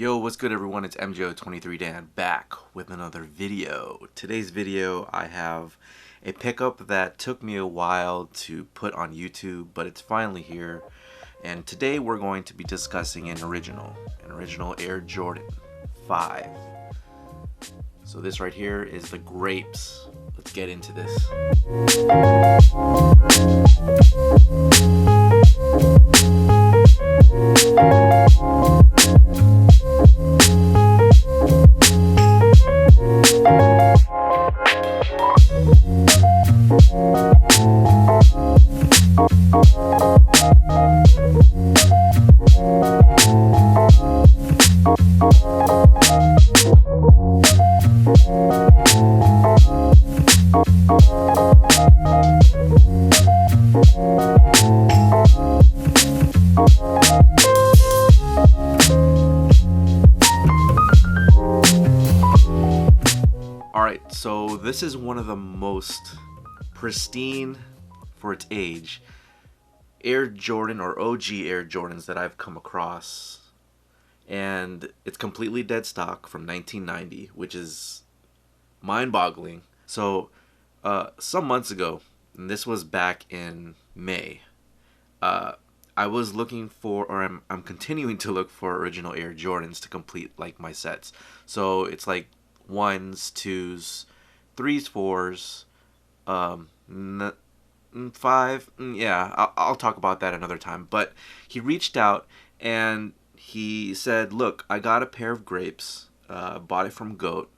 Yo, what's good everyone? It's MJO23Dan back with another video. Today's video I have a pickup that took me a while to put on YouTube, but it's finally here. And today we're going to be discussing an original Air Jordan 5. So this right here is the Grapes. Let's get into this. Alright, so this is one of the most pristine, for its age, Air Jordan or OG Air Jordans that I've come across. And it's completely dead stock from 1990, which is mind-boggling. So, some months ago, and this was back in May, I was looking for, or I'm continuing to look for original Air Jordans to complete like my sets. So it's like 1s, 2s, 3s, 4s, 5. Yeah, I'll talk about that another time. But he reached out and he said, "Look, I got a pair of Grapes. Bought it from Goat.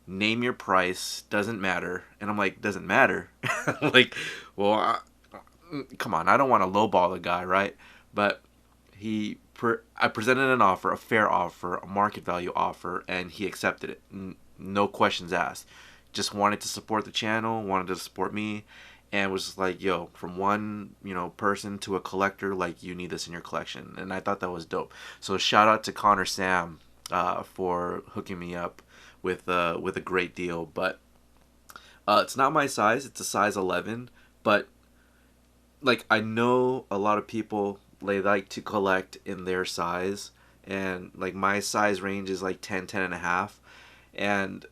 Name your price. Doesn't matter." And I'm like, "Doesn't matter?" Like, well, come on. I don't want to lowball the guy, right? But I presented an offer, a fair offer, a market value offer, and he accepted it. No questions asked. Just wanted to support the channel, wanted to support me, and was like, "Yo, from one person to a collector, like, you need this in your collection." And I thought that was dope. So shout out to Connor Sam for hooking me up with a great deal. But it's not my size. It's a size 11. But like, I know a lot of people, they like to collect in their size, and like my size range is like 10 and a half, and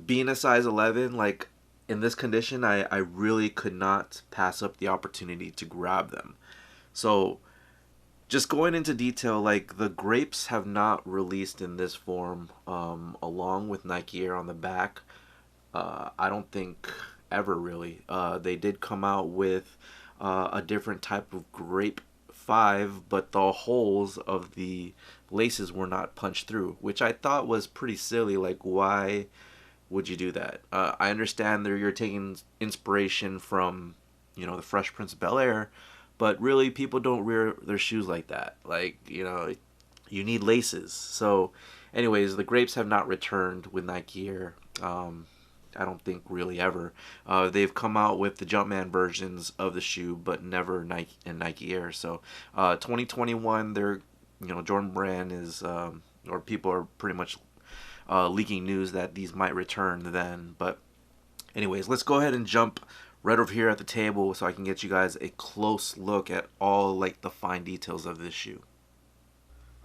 being a size 11, like in this condition, I really could not pass up the opportunity to grab them. So just going into detail, like the Grapes have not released in this form along with Nike Air on the back. I don't think ever really. They did come out with a different type of Grape 5, but the holes of the laces were not punched through, which I thought was pretty silly. Like, why would you do that? I understand that you're taking inspiration from, the Fresh Prince of Bel-Air, but really people don't wear their shoes like that. Like, you need laces. So anyways, the Grapes have not returned with Nike Air. I don't think really ever. They've come out with the Jumpman versions of the shoe, but never Nike and Nike Air. So 2021, their Jordan brand is, or people are pretty much leaking news that these might return then. But anyways, let's go ahead and jump right over here at the table so I can get you guys a close look at all like the fine details of this shoe.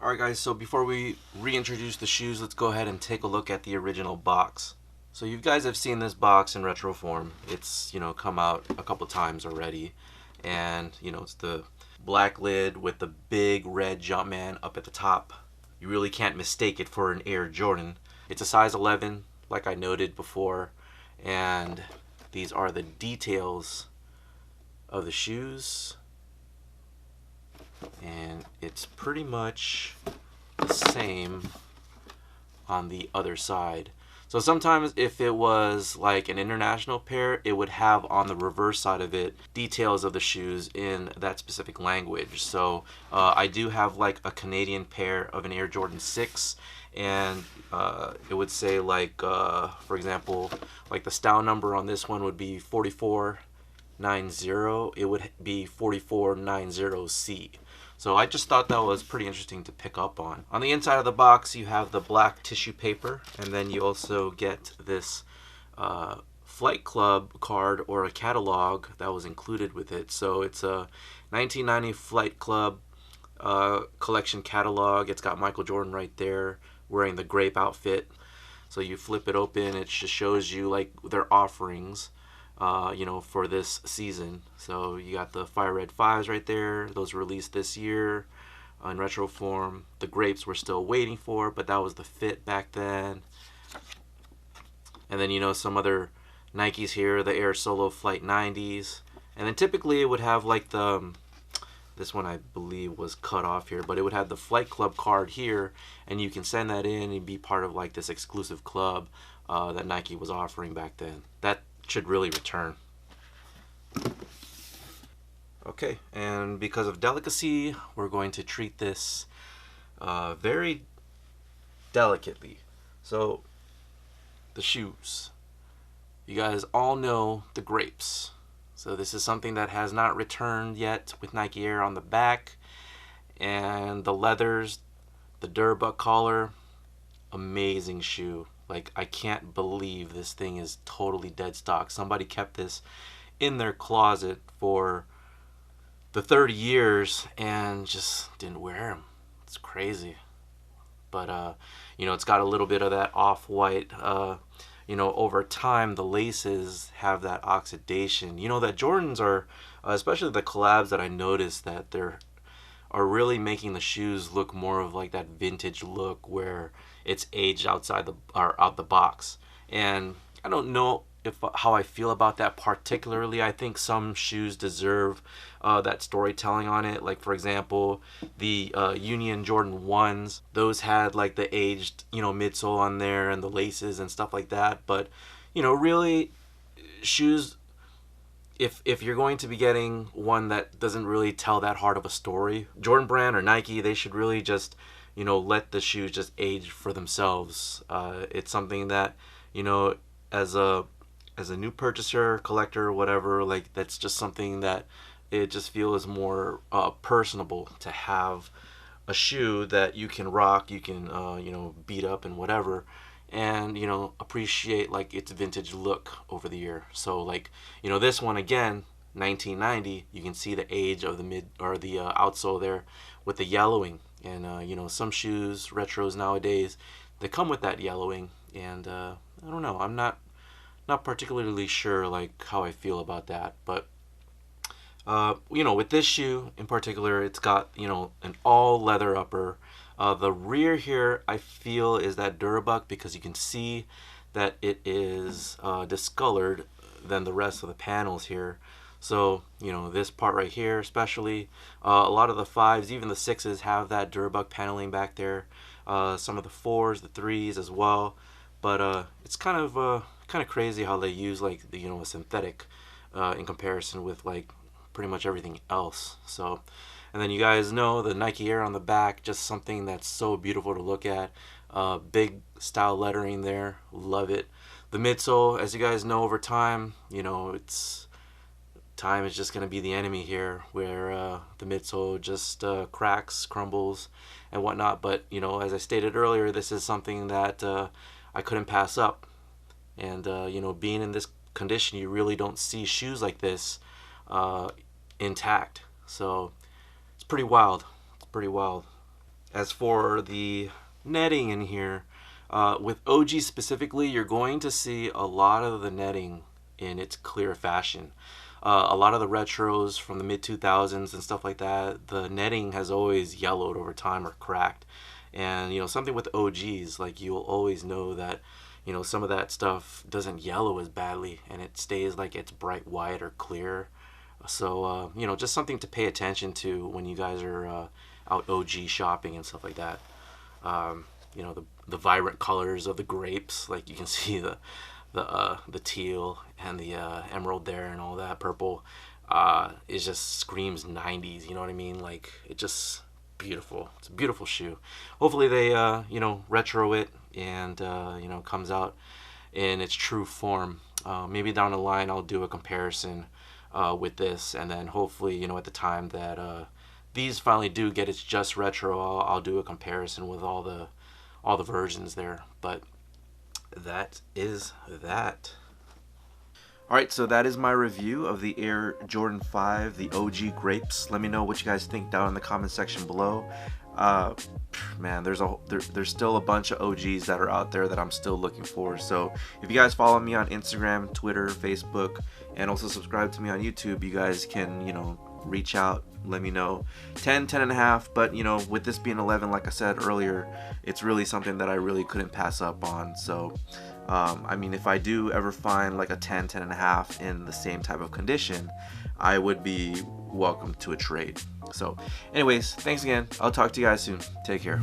Alright guys, so before we reintroduce the shoes, let's go ahead and take a look at the original box. So you guys have seen this box in retro form. It's, come out a couple times already. And, it's the black lid with the big red Jumpman up at the top. You really can't mistake it for an Air Jordan. It's a size 11, like I noted before. And these are the details of the shoes. And it's pretty much the same on the other side. So sometimes if it was like an international pair, it would have on the reverse side of it details of the shoes in that specific language. So I do have like a Canadian pair of an Air Jordan 6, and it would say like, for example, like the style number on this one would be 4490. It would be 4490C. So I just thought that was pretty interesting to pick up on. On the inside of the box, you have the black tissue paper, and then you also get this Flight Club card or a catalog that was included with it. So it's a 1990 Flight Club collection catalog. It's got Michael Jordan right there wearing the Grape outfit. So you flip it open, it just shows you like their offerings, for this season. So you got the Fire Red 5s right there. Those were released this year in retro form. The Grapes we're still waiting for, but that was the fit back then. And then, some other Nikes here, the Air Solo Flight 90s. And then typically it would have like this one I believe was cut off here, but it would have the Flight Club card here, and you can send that in and be part of like this exclusive club that Nike was offering back then. That should really return. Okay, and because of delicacy, we're going to treat this very delicately. So, the shoes. You guys all know the Grapes. So this is something that has not returned yet with Nike Air on the back. And the leathers, the Durbuck collar, amazing shoe. Like, I can't believe this thing is totally dead stock. Somebody kept this in their closet for the 30 years and just didn't wear them. It's crazy. But, it's got a little bit of that off-white, over time, the laces have that oxidation. That Jordans are, especially the collabs that I noticed, that are really making the shoes look more of like that vintage look where it's aged outside out the box. And I don't know how I feel about that particularly. I think some shoes deserve that storytelling on it. Like, for example, the Union Jordan 1s, those had like the aged, midsole on there and the laces and stuff like that. But, really, shoes, if you're going to be getting one that doesn't really tell that hard of a story, Jordan Brand or Nike, they should really just, let the shoes just age for themselves. It's something that, as a new purchaser, collector, whatever, like, that's just something that it just feels more personable to have a shoe that you can rock, you can beat up and whatever, and appreciate like its vintage look over the year. So like this one again, 1990, you can see the age of the mid or the outsole there with the yellowing, and some shoes retros nowadays, they come with that yellowing, and I don't know, I'm not particularly sure like how I feel about that. But with this shoe in particular, it's got an all leather upper. The rear here, I feel, is that Durbuck, because you can see that it is discolored than the rest of the panels here. So this part right here especially, a lot of the 5s, even the 6s, have that Durbuck paneling back there. Some of the 4s, the 3s as well. But it's kind of crazy how they use like the a synthetic in comparison with like pretty much everything else. So, and then you guys know the Nike Air on the back, just something that's so beautiful to look at. Big style lettering there, love it. The midsole, as you guys know, over time, time is just going to be the enemy here, where the midsole just cracks, crumbles, and whatnot. But as I stated earlier, this is something that I couldn't pass up. And being in this condition, you really don't see shoes like this intact. So it's pretty wild. It's pretty wild. As for the netting in here, with OG specifically, you're going to see a lot of the netting in its clear fashion. A lot of the retros from the mid 2000s and stuff like that, the netting has always yellowed over time or cracked. And something with OGs, like, you'll always know that some of that stuff doesn't yellow as badly, and it stays like it's bright white or clear. So just something to pay attention to when you guys are out OG shopping and stuff like that. The vibrant colors of the Grapes, like you can see the teal and the emerald there and all that purple. It just screams 90s. You know what I mean? Like, it just beautiful. It's a beautiful shoe. Hopefully they retro it and comes out in its true form. Maybe down the line I'll do a comparison with this, and then hopefully at the time that these finally do get its just retro, I'll do a comparison with all the versions there. But that is that. Alright, so that is my review of the Air Jordan 5, the OG Grapes. Let me know what you guys think down in the comment section below. Man, there's still a bunch of OGs that are out there that I'm still looking for. So if you guys follow me on Instagram, Twitter, Facebook, and also subscribe to me on YouTube, you guys can, reach out, let me know. 10 and a half, but with this being 11, like I said earlier, it's really something that I really couldn't pass up on. So I mean, if I do ever find like a 10 and a half in the same type of condition, I would be welcome to a trade. So anyways, thanks again. I'll talk to you guys soon. Take care.